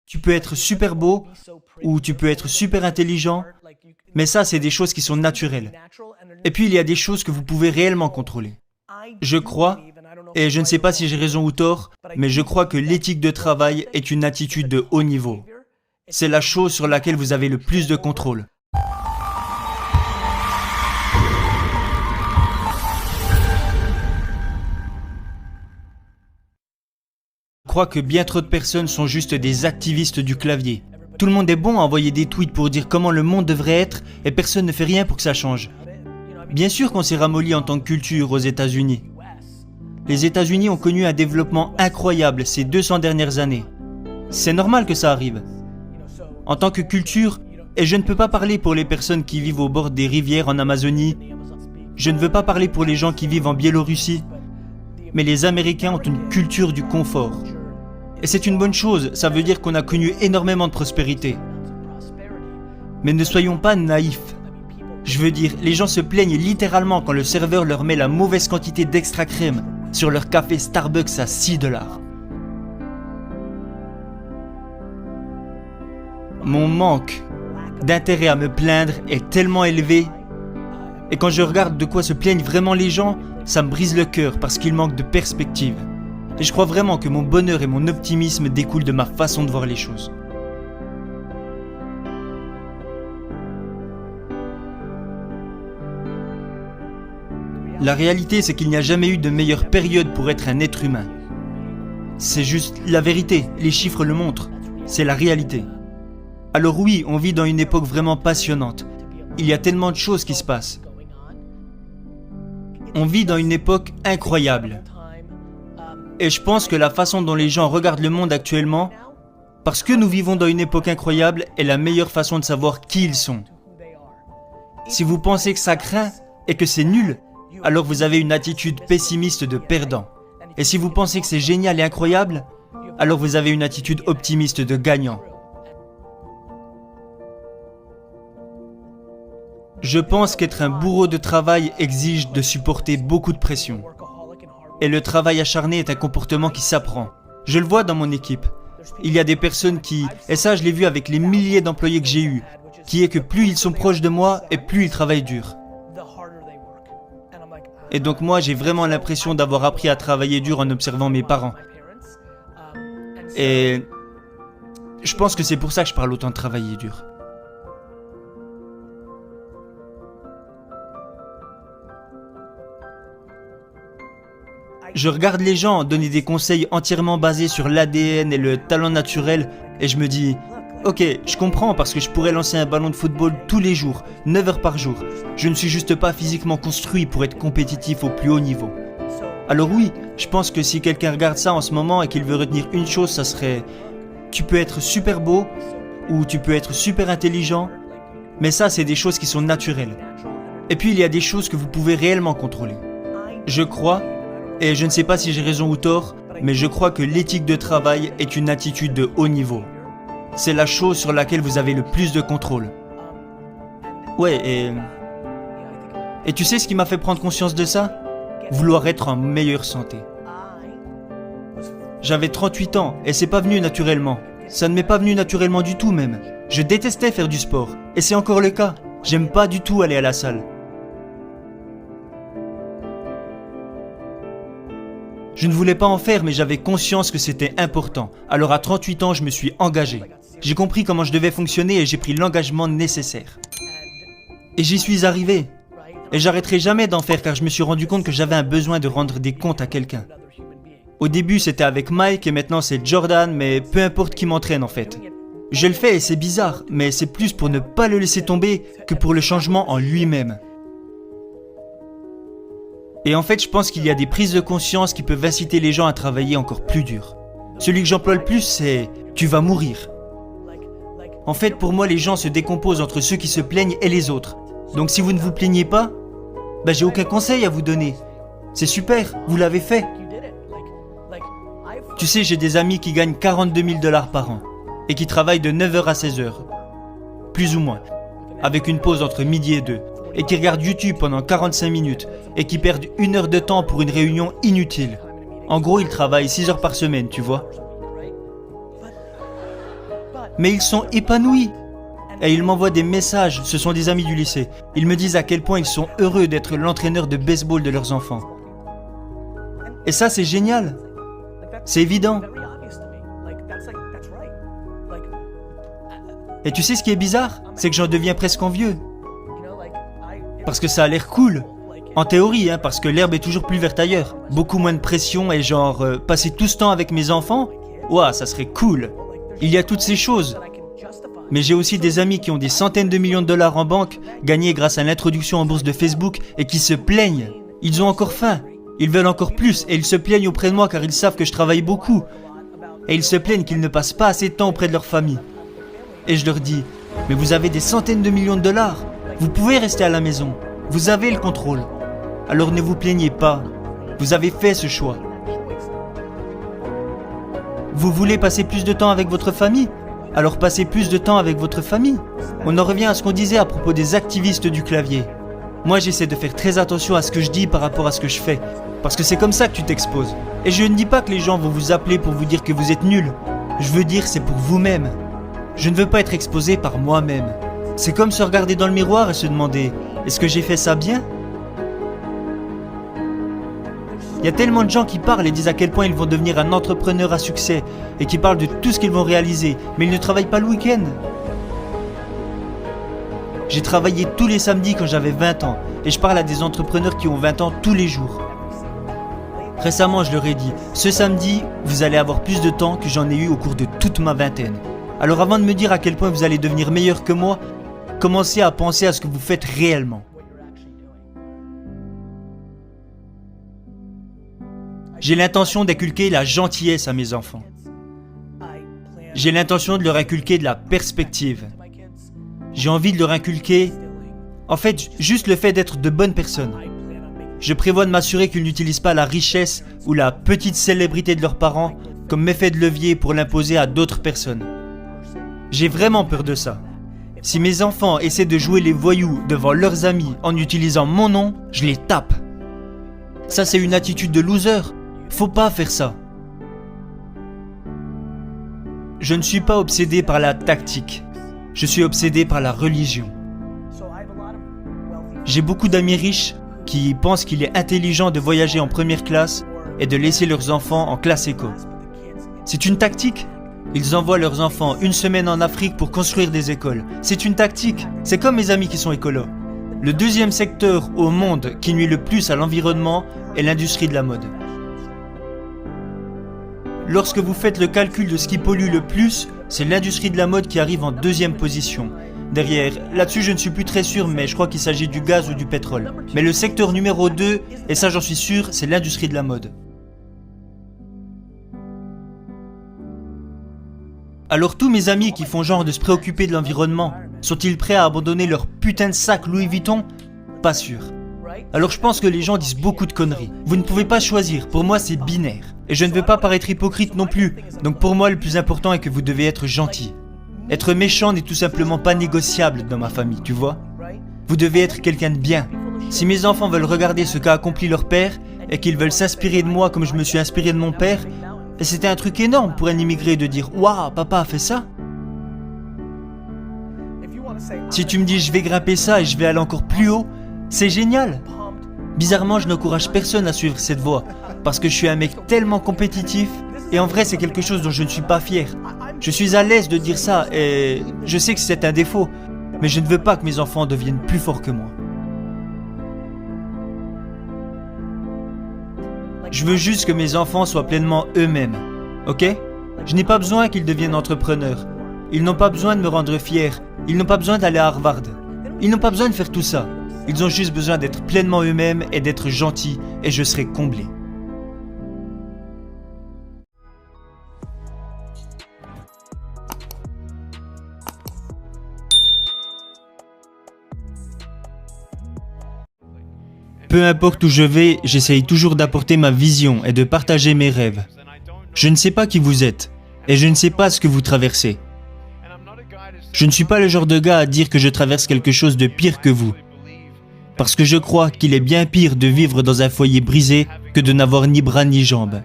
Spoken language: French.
Tu peux être super beau ou tu peux être super intelligent, mais ça, c'est des choses qui sont naturelles. Et puis, il y a des choses que vous pouvez réellement contrôler. Je crois, et je ne sais pas si j'ai raison ou tort, mais je crois que l'éthique de travail est une attitude de haut niveau. C'est la chose sur laquelle vous avez le plus de contrôle. Je crois que bien trop de personnes sont juste des activistes du clavier. Tout le monde est bon à envoyer des tweets pour dire comment le monde devrait être et personne ne fait rien pour que ça change. Bien sûr qu'on s'est ramolli en tant que culture aux États-Unis. Les États-Unis ont connu un développement incroyable ces 200 dernières années. C'est normal que ça arrive. En tant que culture, et je ne peux pas parler pour les personnes qui vivent au bord des rivières en Amazonie, je ne veux pas parler pour les gens qui vivent en Biélorussie, mais les Américains ont une culture du confort. Et c'est une bonne chose, ça veut dire qu'on a connu énormément de prospérité. Mais ne soyons pas naïfs. Je veux dire, les gens se plaignent littéralement quand le serveur leur met la mauvaise quantité d'extra crème sur leur café Starbucks à 6$. Mon manque d'intérêt à me plaindre est tellement élevé. Et quand je regarde de quoi se plaignent vraiment les gens, ça me brise le cœur parce qu'il manque de perspective. Et je crois vraiment que mon bonheur et mon optimisme découlent de ma façon de voir les choses. La réalité, c'est qu'il n'y a jamais eu de meilleure période pour être un être humain. C'est juste la vérité, les chiffres le montrent. C'est la réalité. Alors oui, on vit dans une époque vraiment passionnante. Il y a tellement de choses qui se passent. On vit dans une époque incroyable. Et je pense que la façon dont les gens regardent le monde actuellement, parce que nous vivons dans une époque incroyable, est la meilleure façon de savoir qui ils sont. Si vous pensez que ça craint et que c'est nul, alors vous avez une attitude pessimiste de perdant. Et si vous pensez que c'est génial et incroyable, alors vous avez une attitude optimiste de gagnant. Je pense qu'être un bourreau de travail exige de supporter beaucoup de pression. Et le travail acharné est un comportement qui s'apprend. Je le vois dans mon équipe. Il y a des personnes qui, et ça je l'ai vu avec les milliers d'employés que j'ai eus, qui est que plus ils sont proches de moi et plus ils travaillent dur. Et donc moi j'ai vraiment l'impression d'avoir appris à travailler dur en observant mes parents. Et je pense que c'est pour ça que je parle autant de travailler dur. Je regarde les gens donner des conseils entièrement basés sur l'ADN et le talent naturel et je me dis ok, je comprends parce que je pourrais lancer un ballon de football tous les jours, 9 heures par jour. Je ne suis juste pas physiquement construit pour être compétitif au plus haut niveau. Alors oui, je pense que si quelqu'un regarde ça en ce moment et qu'il veut retenir une chose, ça serait tu peux être super beau ou tu peux être super intelligent, mais ça c'est des choses qui sont naturelles. Et puis il y a des choses que vous pouvez réellement contrôler. Je crois, et je ne sais pas si j'ai raison ou tort, mais je crois que l'éthique de travail est une attitude de haut niveau. C'est la chose sur laquelle vous avez le plus de contrôle. Ouais, et tu sais ce qui m'a fait prendre conscience de ça ? Vouloir être en meilleure santé. J'avais 38 ans et c'est pas venu naturellement. Ça ne m'est pas venu naturellement du tout même. Je détestais faire du sport, et c'est encore le cas. J'aime pas du tout aller à la salle. Je ne voulais pas en faire, mais j'avais conscience que c'était important. Alors à 38 ans, je me suis engagé. J'ai compris comment je devais fonctionner et j'ai pris l'engagement nécessaire. Et j'y suis arrivé. Et j'arrêterai jamais d'en faire car je me suis rendu compte que j'avais un besoin de rendre des comptes à quelqu'un. Au début, c'était avec Mike et maintenant c'est Jordan, mais peu importe qui m'entraîne en fait. Je le fais et c'est bizarre, mais c'est plus pour ne pas le laisser tomber que pour le changement en lui-même. Et en fait, je pense qu'il y a des prises de conscience qui peuvent inciter les gens à travailler encore plus dur. Celui que j'emploie le plus, c'est « tu vas mourir ». En fait, pour moi, les gens se décomposent entre ceux qui se plaignent et les autres. Donc si vous ne vous plaignez pas, j'ai aucun conseil à vous donner. C'est super, vous l'avez fait. Tu sais, j'ai des amis qui gagnent 42 000 $ par an et qui travaillent de 9h à 16h. Plus ou moins. Avec une pause entre midi et 2. Et qui regardent YouTube pendant 45 minutes et qui perdent 1 heure de temps pour une réunion inutile. En gros, ils travaillent 6 heures par semaine, tu vois. Mais ils sont épanouis. Et ils m'envoient des messages, ce sont des amis du lycée. Ils me disent à quel point ils sont heureux d'être l'entraîneur de baseball de leurs enfants. Et ça, c'est génial. C'est évident. Et tu sais ce qui est bizarre? C'est que j'en deviens presque envieux. Parce que ça a l'air cool. En théorie, parce que l'herbe est toujours plus verte ailleurs. Beaucoup moins de pression et genre, passer tout ce temps avec mes enfants, ouah, ça serait cool. Il y a toutes ces choses. Mais j'ai aussi des amis qui ont des centaines de millions de dollars en banque, gagnés grâce à l'introduction en bourse de Facebook, et qui se plaignent. Ils ont encore faim. Ils veulent encore plus, et ils se plaignent auprès de moi car ils savent que je travaille beaucoup. Et ils se plaignent qu'ils ne passent pas assez de temps auprès de leur famille. Et je leur dis, mais vous avez des centaines de millions de dollars. Vous pouvez rester à la maison. Vous avez le contrôle. Alors ne vous plaignez pas. Vous avez fait ce choix. Vous voulez passer plus de temps avec votre famille? Alors passez plus de temps avec votre famille. On en revient à ce qu'on disait à propos des activistes du clavier. Moi, j'essaie de faire très attention à ce que je dis par rapport à ce que je fais. Parce que c'est comme ça que tu t'exposes. Et je ne dis pas que les gens vont vous appeler pour vous dire que vous êtes nul. Je veux dire, c'est pour vous-même. Je ne veux pas être exposé par moi-même. C'est comme se regarder dans le miroir et se demander « Est-ce que j'ai fait ça bien ?» Il y a tellement de gens qui parlent et disent à quel point ils vont devenir un entrepreneur à succès et qui parlent de tout ce qu'ils vont réaliser, mais ils ne travaillent pas le week-end. J'ai travaillé tous les samedis quand j'avais 20 ans et je parle à des entrepreneurs qui ont 20 ans tous les jours. Récemment, je leur ai dit « Ce samedi, vous allez avoir plus de temps que j'en ai eu au cours de toute ma vingtaine. Alors avant de me dire à quel point vous allez devenir meilleur que moi, commencez à penser à ce que vous faites réellement. » J'ai l'intention d'inculquer la gentillesse à mes enfants. J'ai l'intention de leur inculquer de la perspective. J'ai envie de leur inculquer, en fait, juste le fait d'être de bonnes personnes. Je prévois de m'assurer qu'ils n'utilisent pas la richesse ou la petite célébrité de leurs parents comme effet de levier pour l'imposer à d'autres personnes. J'ai vraiment peur de ça. Si mes enfants essaient de jouer les voyous devant leurs amis en utilisant mon nom, je les tape. Ça, c'est une attitude de loser. Faut pas faire ça. Je ne suis pas obsédé par la tactique. Je suis obsédé par la religion. J'ai beaucoup d'amis riches qui pensent qu'il est intelligent de voyager en première classe et de laisser leurs enfants en classe éco. C'est une tactique. Ils envoient leurs enfants une semaine en Afrique pour construire des écoles. C'est une tactique. C'est comme mes amis qui sont écolos. Le deuxième secteur au monde qui nuit le plus à l'environnement est l'industrie de la mode. Lorsque vous faites le calcul de ce qui pollue le plus, c'est l'industrie de la mode qui arrive en deuxième position. Derrière, là-dessus je ne suis plus très sûr, mais je crois qu'il s'agit du gaz ou du pétrole. Mais le secteur numéro 2, et ça j'en suis sûr, c'est l'industrie de la mode. Alors tous mes amis qui font genre de se préoccuper de l'environnement, sont-ils prêts à abandonner leur putain de sac Louis Vuitton? Pas sûr. Alors je pense que les gens disent beaucoup de conneries. Vous ne pouvez pas choisir, pour moi c'est binaire. Et je ne veux pas paraître hypocrite non plus, donc pour moi le plus important est que vous devez être gentil. Être méchant n'est tout simplement pas négociable dans ma famille, tu vois. Vous devez être quelqu'un de bien. Si mes enfants veulent regarder ce qu'a accompli leur père, et qu'ils veulent s'inspirer de moi comme je me suis inspiré de mon père, et c'était un truc énorme pour un immigré de dire « Waouh, papa a fait ça ?» Si tu me dis « Je vais grimper ça et je vais aller encore plus haut », c'est génial. Bizarrement, je n'encourage personne à suivre cette voie, parce que je suis un mec tellement compétitif, et en vrai c'est quelque chose dont je ne suis pas fier. Je suis à l'aise de dire ça, et je sais que c'est un défaut, mais je ne veux pas que mes enfants deviennent plus forts que moi. Je veux juste que mes enfants soient pleinement eux-mêmes, ok? Je n'ai pas besoin qu'ils deviennent entrepreneurs. Ils n'ont pas besoin de me rendre fier. Ils n'ont pas besoin d'aller à Harvard. Ils n'ont pas besoin de faire tout ça. Ils ont juste besoin d'être pleinement eux-mêmes et d'être gentils, et je serai comblé. Peu importe où je vais, j'essaye toujours d'apporter ma vision et de partager mes rêves. Je ne sais pas qui vous êtes, et je ne sais pas ce que vous traversez. Je ne suis pas le genre de gars à dire que je traverse quelque chose de pire que vous. Parce que je crois qu'il est bien pire de vivre dans un foyer brisé que de n'avoir ni bras ni jambes.